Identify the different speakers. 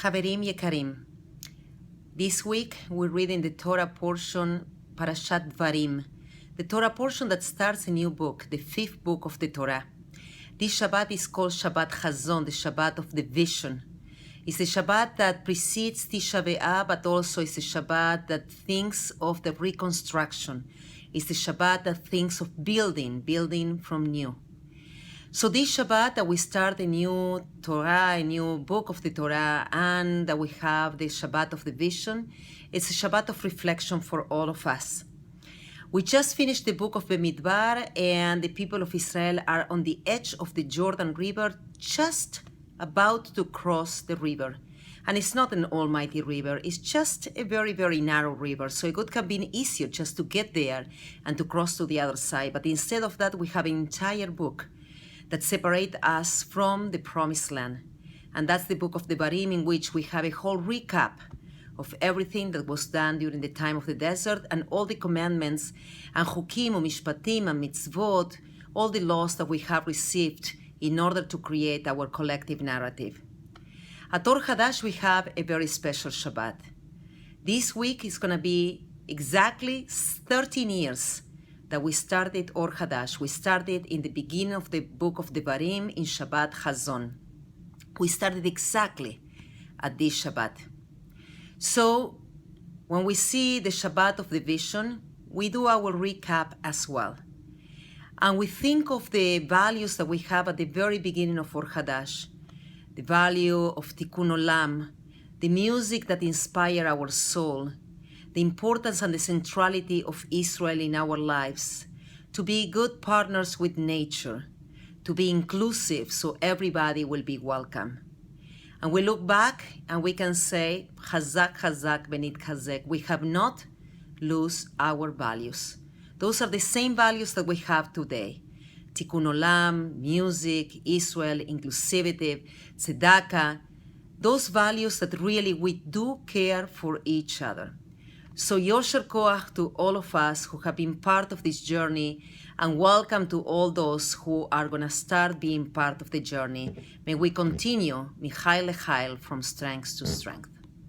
Speaker 1: Chaverim Yekarim. This week we're reading the Torah portion, Parashat Devarim, the Torah portion that starts a new book, the fifth book of the Torah. This Shabbat is called Shabbat Hazon, the Shabbat of the vision. It's a Shabbat that precedes Tisha B'Av, but also it's a Shabbat that thinks of the reconstruction. It's the Shabbat that thinks of building from new. So this Shabbat that we start a new Torah, a new book of the Torah, and that we have the Shabbat of the vision, it's a Shabbat of reflection for all of us. We just finished the book of Bamidbar, and the people of Israel are on the edge of the Jordan River, just about to cross the river. And it's not an almighty river, it's just a very, very narrow river. So it could have been easier just to get there and to cross to the other side. But instead of that, we have an entire book that separate us from the promised land. And that's the book of Devarim, in which we have a whole recap of everything that was done during the time of the desert and all the commandments and chukim, mishpatim, and mitzvot, all the laws that we have received in order to create our collective narrative. At Or Hadash, we have a very special Shabbat. This week is going to be exactly 13 years that we started Or Hadash. We started in the beginning of the book of Devarim in Shabbat Hazon. We started exactly at this Shabbat. So when we see the Shabbat of the vision, we do our recap as well. And we think of the values that we have at the very beginning of Or Hadash. The value of Tikkun Olam, the music that inspires our soul, the importance and the centrality of Israel in our lives, to be good partners with nature, to be inclusive so everybody will be welcome. And we look back and we can say, Chazak, Chazak, Benit Chazek, we have not lost our values. Those are the same values that we have today. Tikkun Olam, music, Israel, inclusivity, tzedakah, those values that really we do care for each other. So Yosher Koach to all of us who have been part of this journey, and welcome to all those who are going to start being part of the journey. May we continue, Michael Lechail, from strength to strength.